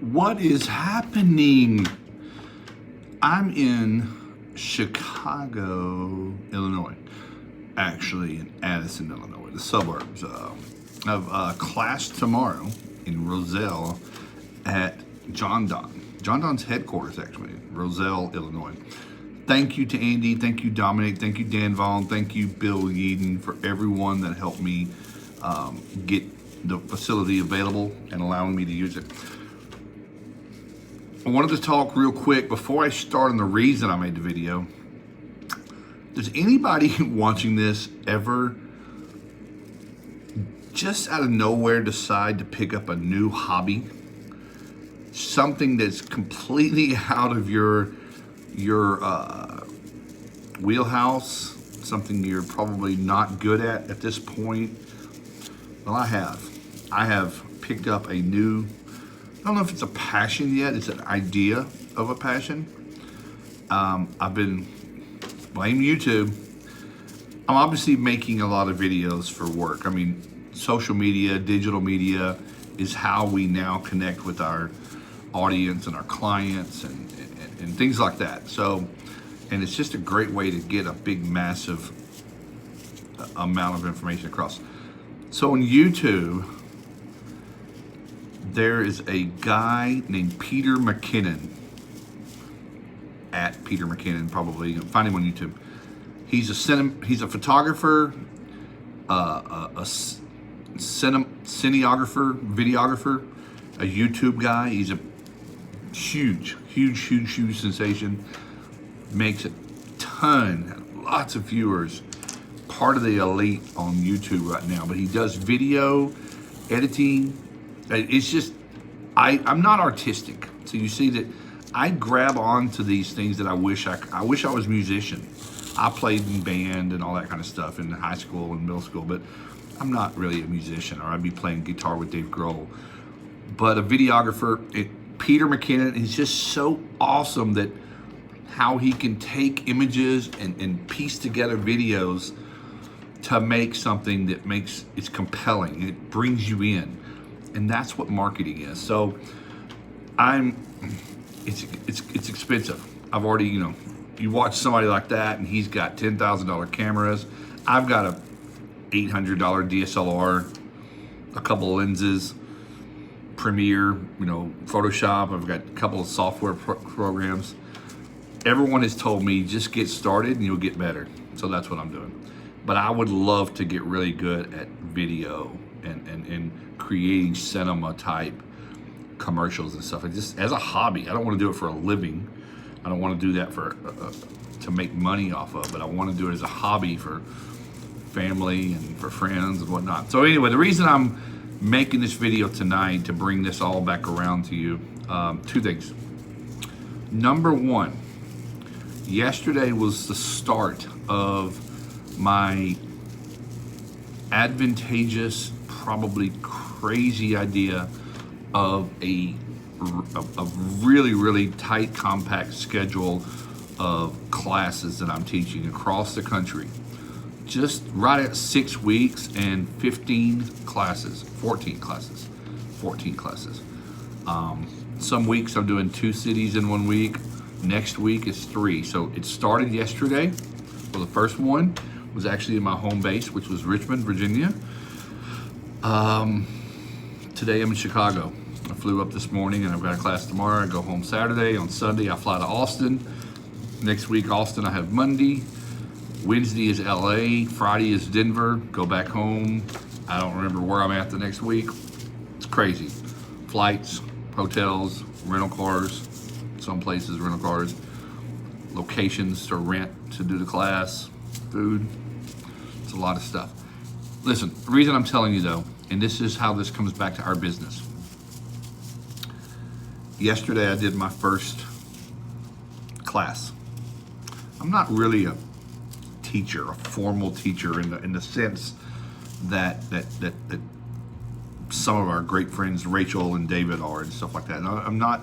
What is happening? I'm in Chicago, Illinois. Actually, in Addison, Illinois, the suburbs. Of class tomorrow in Roselle at John Don. John Don's headquarters, actually, in Roselle, Illinois. Thank you to Andy. Thank you, Dominic. Thank you, Dan Vaughn. Thank you, Bill Yeadon, for everyone that helped me get the facility available and allowing me to use it. I wanted to talk real quick before I start on the reason I made the video. Does anybody watching this ever just out of nowhere decide to pick up a new hobby? Something that's completely out of your wheelhouse, something you're probably not good at this point? Well, I have picked up a new, I don't know if it's a passion yet, it's an idea of a passion. I've been, blame YouTube. I'm obviously making a lot of videos for work. I mean, social media, digital media is how we now connect with our audience and our clients and things like that. So, and it's just a great way to get a big, massive amount of information across. So on YouTube, there is a guy named Peter McKinnon, at Peter McKinnon, probably. You can find him on YouTube. He's a photographer, a cinematographer, videographer, a YouTube guy. He's a huge sensation. Makes a ton, lots of viewers. Part of the elite on YouTube right now. But he does video editing. It's just, I'm not artistic. So you see that I grab onto these things that I wish I was a musician. I played in band and all that kind of stuff in high school and middle school, but I'm not really a musician, or I'd be playing guitar with Dave Grohl. But a videographer, Peter McKinnon, is just so awesome that how he can take images and piece together videos to make something that it's compelling. It brings you in. And that's what marketing is. So it's expensive. I've already, you watch somebody like that and he's got $10,000 cameras. I've got a $800 DSLR, a couple of lenses, Premiere, Photoshop. I've got a couple of software programs. Everyone has told me just get started and you'll get better. So that's what I'm doing. But I would love to get really good at video and creating cinema type commercials and stuff. Just as a hobby. I don't want to do it for a living. I don't want to do that for to make money off of, but I want to do it as a hobby for family and for friends and whatnot. So anyway, the reason I'm making this video tonight to bring this all back around to you, two things. Number one, yesterday was the start of my advantageous, probably crazy idea of a really tight, compact schedule of classes that I'm teaching across the country. Just right at 6 weeks and 14 classes. Some weeks I'm doing 2 cities in 1 week. Next week is 3. So it started yesterday. Well, the first one was actually in my home base, which was Richmond, Virginia. Today I'm in Chicago. I flew up this morning and I've got a class tomorrow. I go home Saturday. On Sunday I fly to Austin. Next week Austin I have Monday. Wednesday is LA. Friday is Denver. Go back home. I don't remember where I'm at the next week. It's crazy. Flights, hotels, rental cars, some places rental cars, locations to rent to do the class, food. It's a lot of stuff. Listen, the reason I'm telling you though, and this is how this comes back to our business. Yesterday I did my first class. I'm not really a teacher, a formal teacher in the sense that some of our great friends Rachel and David are and stuff like that. No, I'm not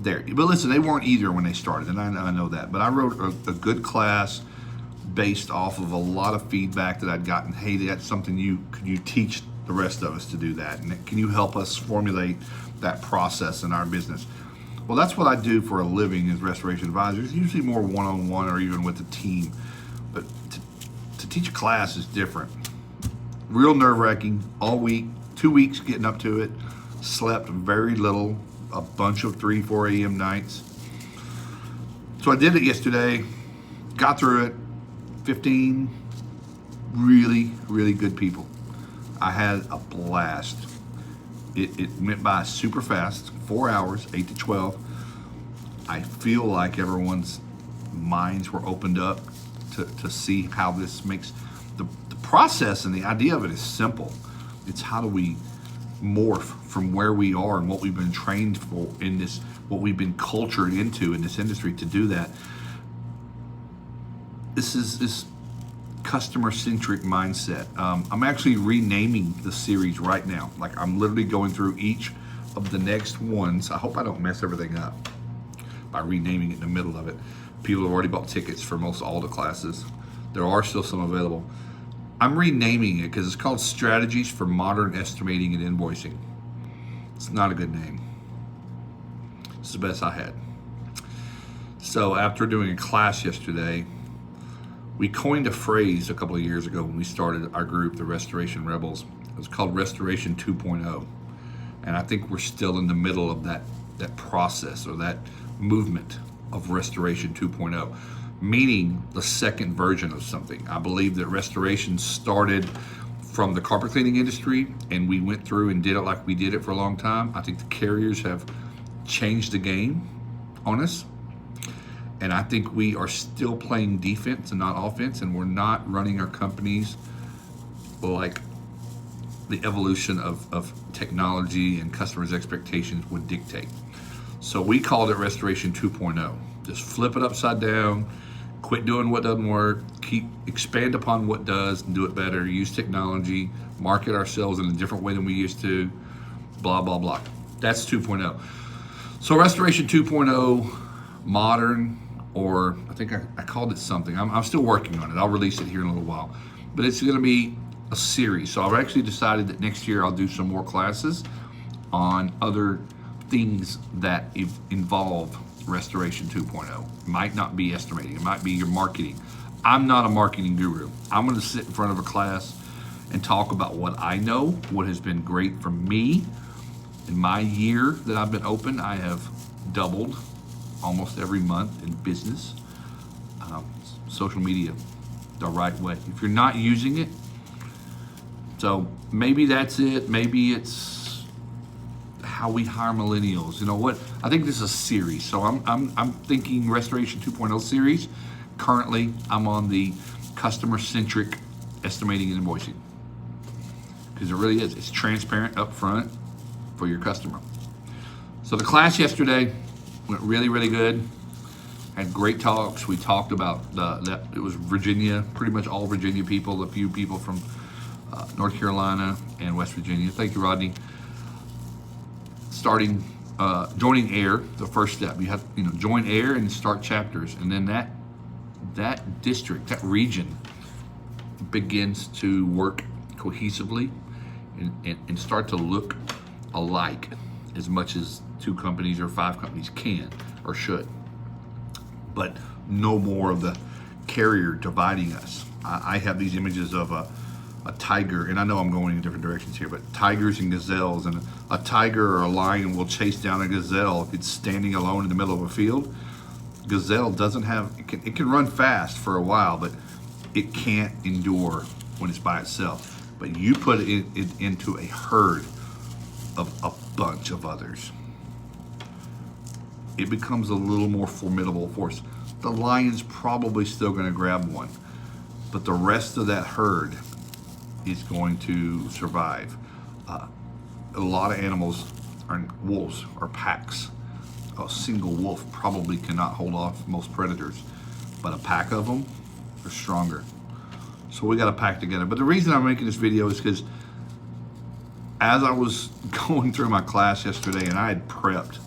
there. But listen, they weren't either when they started, and I know that. But I wrote a good class based off of a lot of feedback that I'd gotten. Hey, that's something could you teach the rest of us to do that? And can you help us formulate that process in our business? Well, that's what I do for a living as restoration advisors, usually more one-on-one or even with a team. But to teach a class is different. Real nerve-wracking all week, 2 weeks getting up to it, slept very little, a bunch of 3, 4 a.m. nights. So I did it yesterday, got through it, 15 really, really good people. I had a blast. It went by super fast, 4 hours, 8 to 12. I feel like everyone's minds were opened up to see how this makes the process, and the idea of it is simple. It's how do we morph from where we are and what we've been trained for in this, what we've been cultured into in this industry to do that. This is this customer-centric mindset. I'm actually renaming the series right now. Like, I'm literally going through each of the next ones. I hope I don't mess everything up by renaming it in the middle of it. People have already bought tickets for most all the classes. There are still some available. I'm renaming it because it's called Strategies for Modern Estimating and Invoicing. It's not a good name. It's the best I had. So after doing a class yesterday, we coined a phrase a couple of years ago when we started our group, the Restoration Rebels. It was called Restoration 2.0. And I think we're still in the middle of that process or that movement of Restoration 2.0, meaning the second version of something. I believe that restoration started from the carpet cleaning industry, and we went through and did it like we did it for a long time. I think the carriers have changed the game on us. And I think we are still playing defense and not offense, and we're not running our companies like the evolution of technology and customers' expectations would dictate. So we called it Restoration 2.0. Just flip it upside down, quit doing what doesn't work, expand upon what does and do it better, use technology, market ourselves in a different way than we used to, blah, blah, blah. That's 2.0. So Restoration 2.0, modern, or I think I called it something. I'm still working on it. I'll release it here in a little while. But it's going to be a series. So I've actually decided that next year I'll do some more classes on other things that involve Restoration 2.0. It might not be estimating. It might be your marketing. I'm not a marketing guru. I'm going to sit in front of a class and talk about what I know, what has been great for me. In my year that I've been open, I have doubled almost every month in business. Social media the right way. If you're not using it, so maybe that's it. Maybe it's how we hire millennials. You know what? I think this is a series. So I'm thinking Restoration 2.0 series. Currently, I'm on the customer-centric estimating and invoicing, because it really is. It's transparent up front for your customer. So the class yesterday went really, really good. Had great talks. We talked about it was Virginia, pretty much all Virginia people, a few people from North Carolina and West Virginia. Thank you, Rodney. Joining AIR, the first step. You have join AIR and start chapters, and then that district, that region, begins to work cohesively and start to look alike as much as 2 companies or 5 companies can or should. But no more of the carrier dividing us. I have these images of a tiger, and I know I'm going in different directions here, but tigers and gazelles, and a tiger or a lion will chase down a gazelle if it's standing alone in the middle of a field. Gazelle doesn't have, it can run fast for a while, but it can't endure when it's by itself. But you put it into a herd of a bunch of others, it becomes a little more formidable force. The lion's probably still going to grab one, but the rest of that herd is going to survive. A lot of animals wolves are packs. A single wolf probably cannot hold off most predators, but a pack of them are stronger. So we got to pack together. But the reason I'm making this video is because as I was going through my class yesterday, and I had prepped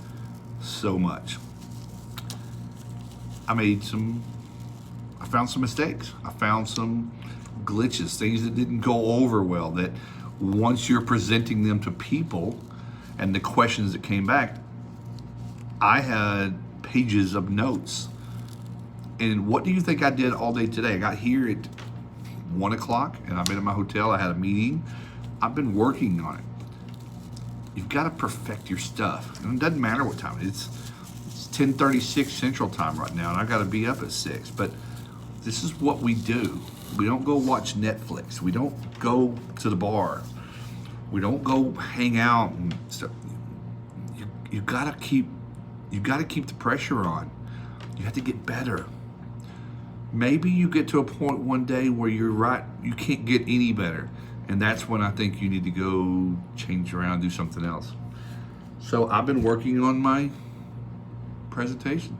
so much, I found some mistakes. I found some glitches, things that didn't go over well, that once you're presenting them to people and the questions that came back, I had pages of notes. And what do you think I did all day today? I got here at 1 o'clock and I've been at my hotel. I had a meeting. I've been working on it. You've got to perfect your stuff. And it doesn't matter what time it is. It's 10:36 Central Time right now, and I got to be up at 6. But this is what we do. We don't go watch Netflix. We don't go to the bar. We don't go hang out and stuff. You gotta keep the pressure on. You have to get better. Maybe you get to a point one day where you're right, you can't get any better. And that's when I think you need to go change around, do something else. So I've been working on my presentation,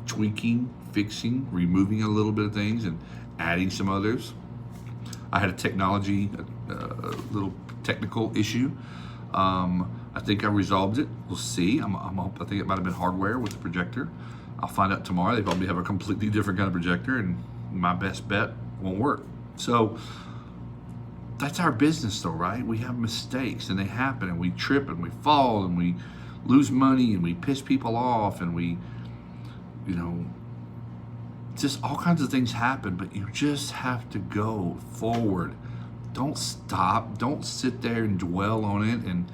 tweaking, fixing, removing a little bit of things and adding some others. I had a little technical issue. I think I resolved it. We'll see. I think it might have been hardware with the projector. I'll find out tomorrow. They probably have a completely different kind of projector, and my best bet won't work. So that's our business though, right? We have mistakes and they happen, and we trip and we fall and we lose money and we piss people off, and we, just all kinds of things happen, but you just have to go forward. Don't stop. Don't sit there and dwell on it. And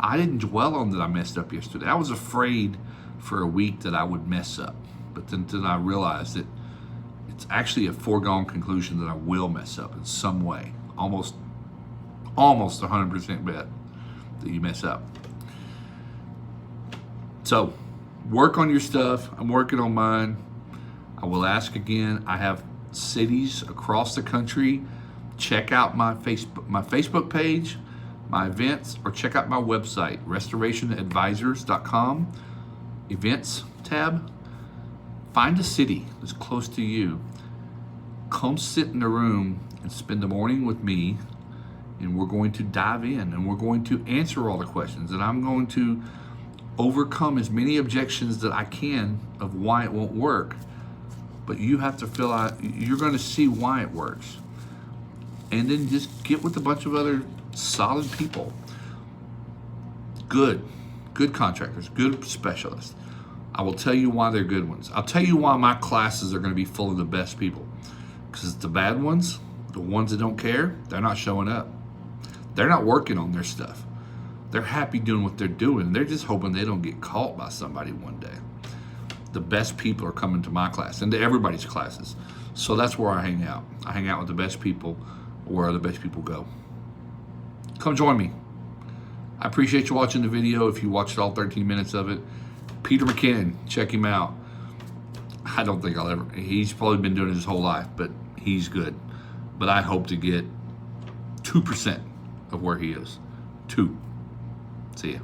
I didn't dwell on that I messed up yesterday. I was afraid for a week that I would mess up, but then I realized that it's actually a foregone conclusion that I will mess up in some way. Almost 100% bet that you mess up. So work on your stuff. I'm working on mine. I will ask again. I have cities across the country. Check out my Facebook page, my events, or check out my website, restorationadvisors.com, events tab. Find a city that's close to you. Come sit in a room and spend the morning with me, and we're going to dive in and we're going to answer all the questions, and I'm going to overcome as many objections that I can of why it won't work. But you have to fill out, you're going to see why it works. And then just get with a bunch of other solid people. Good contractors, good specialists. I will tell you why they're good ones. I'll tell you why my classes are going to be full of the best people. Because the bad ones, the ones that don't care, they're not showing up. They're not working on their stuff. They're happy doing what they're doing. They're just hoping they don't get caught by somebody one day. The best people are coming to my class and to everybody's classes. So that's where I hang out. I hang out with the best people where the best people go. Come join me. I appreciate you watching the video. If you watched all 13 minutes of it, Peter McKinnon, check him out. I don't think he's probably been doing it his whole life, but he's good. But I hope to get 2% of where he is. 2. See ya.